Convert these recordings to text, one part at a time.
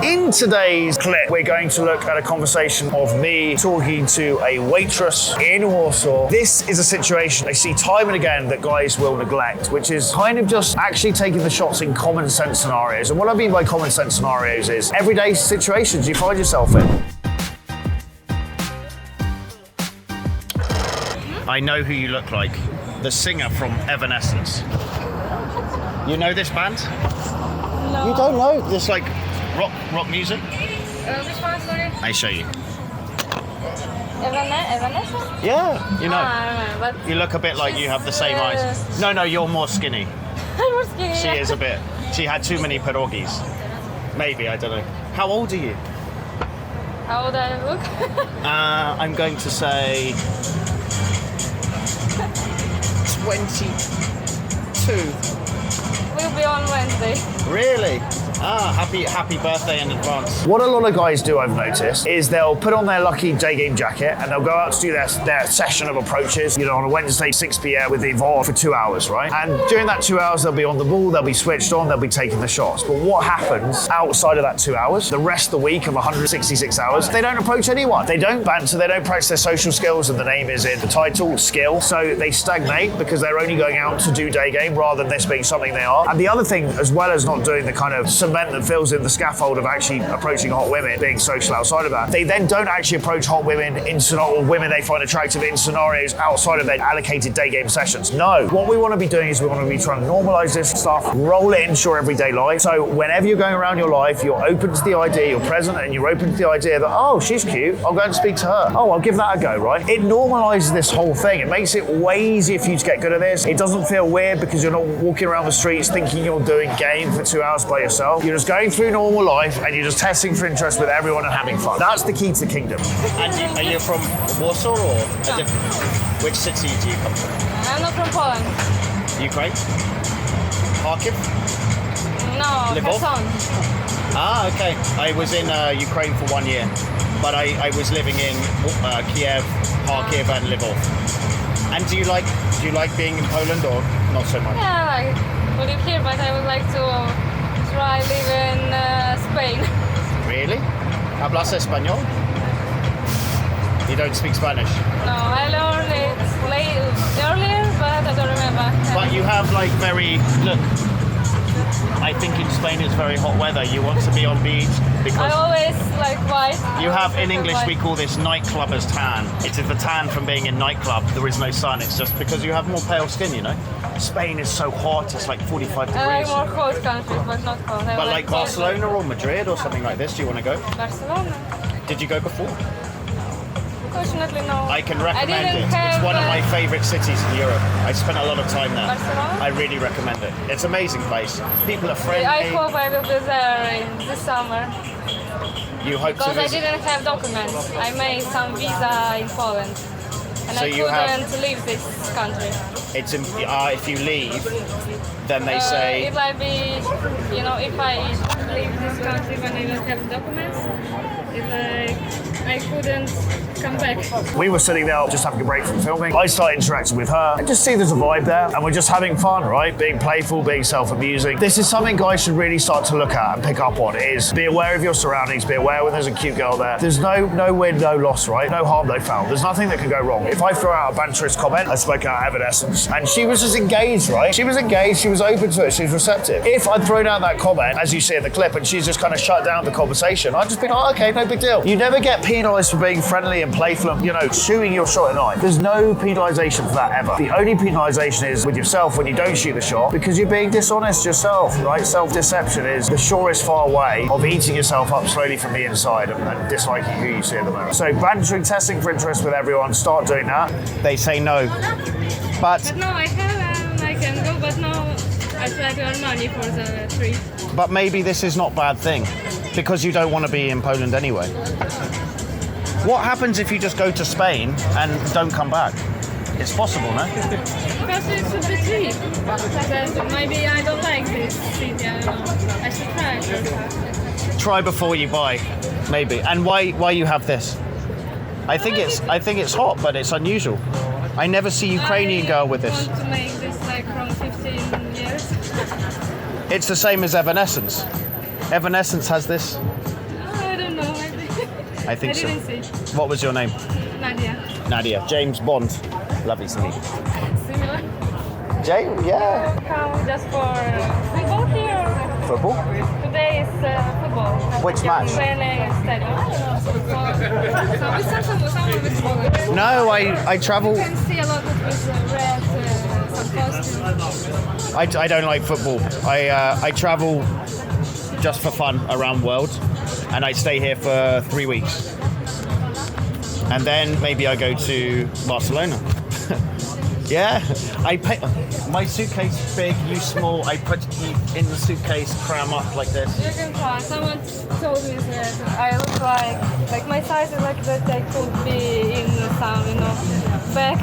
In today's clip, we're going to look at a conversation of me talking to a waitress in Warsaw. This is a situation I see time and again that guys will neglect, which is kind of just actually taking the shots in common sense scenarios. And what I mean by common sense scenarios is everyday situations you find yourself in. I know who you look like. The singer from Evanescence. You know this band? No. You don't know? This like rock music? Which one, sorry? I show you. Evanescence? Yeah, you know. I don't know, but You look a bit like you have the same eyes. No, you're more skinny. I'm more skinny. She is a bit. She had too many pierogies. Maybe, I don't know. How old are you? How old I look? I'm going to say 22. We'll be on Wednesday. Really? Happy birthday in advance. What a lot of guys do, I've noticed, is they'll put on their lucky day game jacket and they'll go out to do their session of approaches, on a Wednesday, 6 p.m. with the Evolve for 2 hours, right? And during that 2 hours, they'll be on the ball, they'll be switched on, they'll be taking the shots. But what happens outside of that 2 hours, the rest of the week of 166 hours, they don't approach anyone. They don't banter, they don't practice their social skills, and the name is in the title, skill. So they stagnate because they're only going out to do day game rather than this being something they are. And the other thing, as well as not doing the kind of cement that fills in the scaffold of actually approaching hot women, being social outside of that, they then don't actually approach hot women or women they find attractive in scenarios outside of their allocated day game sessions. No. What we want to be doing is we want to be trying to normalize this stuff, roll it into your everyday life. So whenever you're going around your life, you're open to the idea, you're present, and you're open to the idea that, oh, she's cute, I'll go and speak to her. Oh, I'll give that a go, right? It normalizes this whole thing. It makes it way easier for you to get good at this. It doesn't feel weird because you're not walking around the streets thinking you're doing game for 2 hours by yourself. You're just going through normal life and you're just testing for interest with everyone and having fun. That's the key to the kingdom. And are you from Warsaw or which city do you come from? I'm not from Poland. Ukraine? Kharkiv? No, Lvov? Kherson. Okay. I was in Ukraine for 1 year, but I was living in Kiev, Kharkiv, and Lvov. And do you like being in Poland or not so much? Yeah, I live here, but I would like to try live in Spain. Really? ¿Hablas español? You don't speak Spanish? No, I learned it earlier, but I don't remember. But you have look, I think in Spain it's very hot weather. You want to be on beach I because always like white. you have, in English we call this nightclubbers tan. It is the tan from being in nightclub. There is no sun. It's just because you have more pale skin, Spain is so hot. It's like 45 I like degrees. more cold countries, but not cold. I But like like cold. Barcelona or Madrid or something like this, do you want to go? Barcelona? Did you go before? Unfortunately, no. I can I recommend didn't it. have, It's one of my favorite cities in Europe. I spent a lot of time there. Barcelona? I really recommend it. It's an amazing place. People are friendly. I hope I will be there in this summer. You hope to Because I visit. didn't have documents. I made some visa in Poland. And So I you couldn't leave this country. It's if you leave, then they say It might be, if I leave this country when I don't have documents, it's like I couldn't come back. We were sitting there just having a break from filming. I started interacting with her and just see there's a vibe there and we're just having fun, right? Being playful, being self-amusing. This is something guys should really start to look at and pick up on is be aware of your surroundings, be aware when there's a cute girl there. There's no win, no loss, right? No harm, no foul. There's nothing that can go wrong. If I throw out a banterous comment, I spoke out Evanescence and she was just engaged, right? She was engaged, she was open to it, she was receptive. If I'd thrown out that comment, as you see in the clip, and she's just kind of shut down the conversation, I'd just be like, okay, no big deal. You never get penalised for being friendly and playful and, shooting your shot at night. There's no penalisation for that ever. The only penalisation is with yourself when you don't shoot the shot because you're being dishonest yourself, right? Self-deception is the surest far way of eating yourself up slowly from the inside and disliking who you see in the mirror. So bantering, testing for interest with everyone, start doing that. they say no. But But no, I have, I can go, but no, I try to earn money for the trip. but maybe this is not a bad thing because you don't want to be in Poland anyway. What happens if you just go to Spain and don't come back? It's possible, no? Because it should be cheap. But maybe I don't like this city, I don't know. I should try. Try before you buy, maybe. And why you have this? I think it's hot, but it's unusual. I never see Ukrainian girl with this. I want to make this like from 15 years. It's the same as Evanescence. Evanescence has this. I think so. didn't see. What was your name? Nadia. Nadia. James Bond. Lovely to meet you. Similar. James, yeah. Come just for football here. Football? Today is football. Which match? Training stadium. No, I travel. You can see a lot of this red, some costumes. I don't like football. I travel just for fun around the world, and I stay here for 3 weeks. And then maybe I go to Barcelona. Yeah, I pay. My suitcase big, you small. I put you in the suitcase, cram up like this. You can try. Someone told me that I look like my size is like that. I could be in some, back.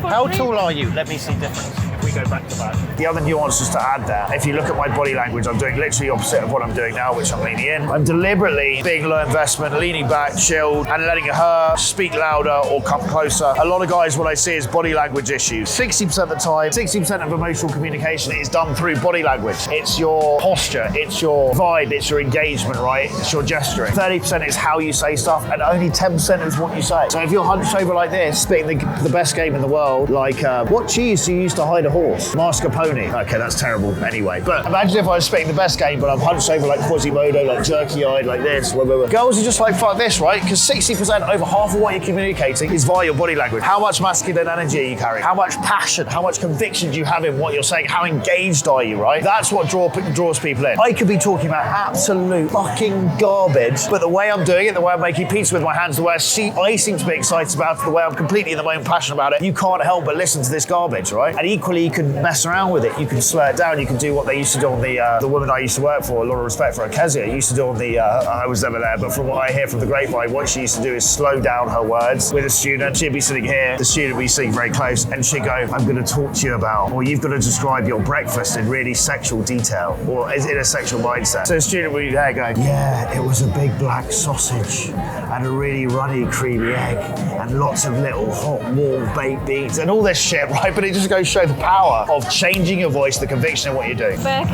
How tall are you? Let me see difference. If we go back to back. The other nuances to add there, if you look at my body language, I'm doing literally opposite of what I'm doing now, which I'm leaning in. I'm deliberately being low investment, leaning back, chilled, and letting her speak louder or come closer. A lot of guys, what I see is body language issues. 60% of the time, 60% of emotional communication is done through body language. It's your posture, it's your vibe, it's your engagement, right? It's your gesturing. 30% is how you say stuff, and only 10% is what you say. So if you're hunched over like this, spitting the best game in the world, like, what cheese do you use to hide a horse? Mascarpone. Okay, that's terrible anyway. But imagine if I was spitting the best game, but I'm hunched over like Quasimodo, like jerky-eyed, like this. Blah, blah, blah. Girls are just like, fuck this, right? Because 60%, over half of what you're communicating is via your body language. How much masculine energy are you carrying? How much passion, how much conviction do you have in what you're saying? How engaged are you, right? That's what draws people in. I could be talking about absolute fucking garbage, but the way I'm doing it, the way I'm making pizza with my hands, the way I seem to be excited about it, the way I'm completely in the moment passionate about it, you can't help but listen to this garbage, right? And equally, you can mess around with it. You can slow it down. You can do what they used to do on the woman I used to work for. A lot of respect for her, Kezia, used to do on the, I was never there, but from what I hear from the grapevine, what she used to do is slow down her words with a student. She'd be sitting here, the student would be sitting very close, and she'd go, I'm going to talk to you about, or you've got to describe your breakfast in really sexual detail, or in a sexual mindset. So the student would be there going, yeah, it was a big black sausage, and a really runny creamy egg, and lots of little hot, warm baked beans, and all this shit, right? But it just goes to show the power of changing your voice, the conviction of what you're doing. Back.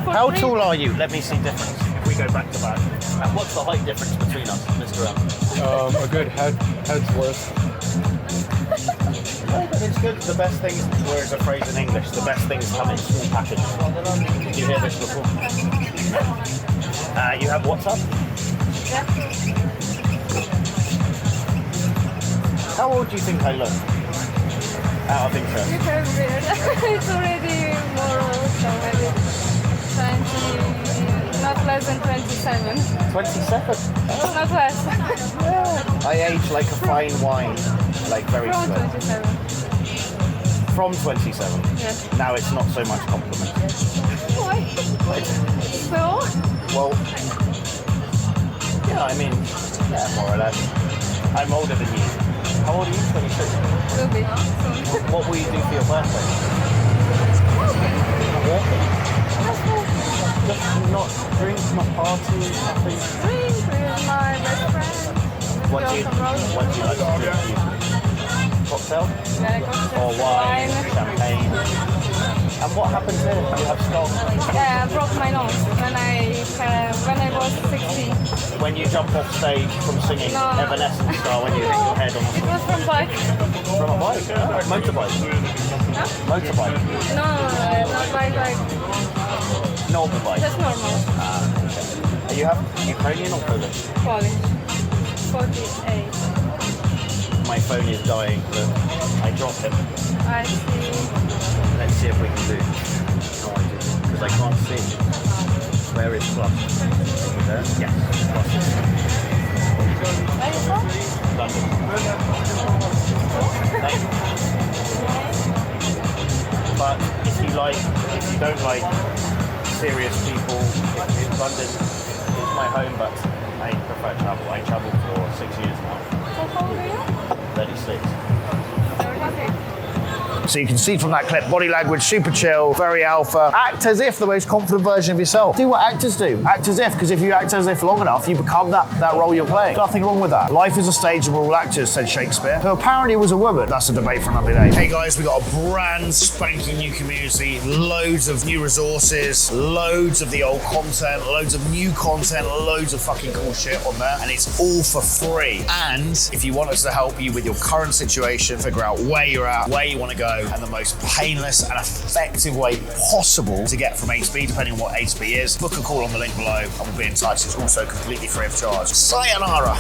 How tall are you? Let me see difference. If we go back to back. And what's the height difference between us, Mr. M? A good head's worth. It's good. The best things, where's a phrase in English, the best things come in small packages. Did you hear this before? You have WhatsApp? Yeah. How old do you think I look? Out of interest. You can read. It's already more old, so maybe 20, not less than 27. 27? Not less. I age like a fine wine, like very From slow. 27. From 27? Yes. Now it's not so much compliment. Why? So? Well, yeah, I mean, yeah, more or less. I'm older than you. How old are you? 26? Will be soon. What will you do for your birthday? Walking? Just not drink, not party, nothing. Drink with my best friend. What do you like to drink? Cocktail? Yeah, cocktail. Or wine, champagne? And what happened here? You have skull? Yeah, I broke my nose when I was 16. When you jump off stage from singing No. Evanescence style, when you hit your head on It was from bike. from a bike? Motorbike? Huh? Motorbike? No, not bike, like Normal bike? just normal. Okay. You have Ukrainian or Polish? Polish. 48. My phone is dying, but I dropped it. I see. Let's see if we can do. No, I didn't, because I can't see. Where is plus? Over there? Yes, plus. Where is that? London. Thank you. But if you don't like serious people, London is my home, but I prefer travel. I traveled for 6 years now. So how old are you? 36. You're happy. So you can see from that clip, body language, super chill, very alpha. Act as if the most confident version of yourself. Do what actors do. Act as if, because if you act as if long enough, you become that role you're playing. Nothing wrong with that. Life is a stage of all actors, said Shakespeare, who apparently was a woman. That's a debate for another day. Hey guys, we got a brand spanking new community, loads of new resources, loads of the old content, loads of new content, loads of fucking cool shit on there, and it's all for free. And if you want us to help you with your current situation, figure out where you're at, where you want to go, and the most painless and effective way possible to get from A to B, depending on what A to B is, book a call on the link below and we'll be in touch. It's also completely free of charge. Sayonara.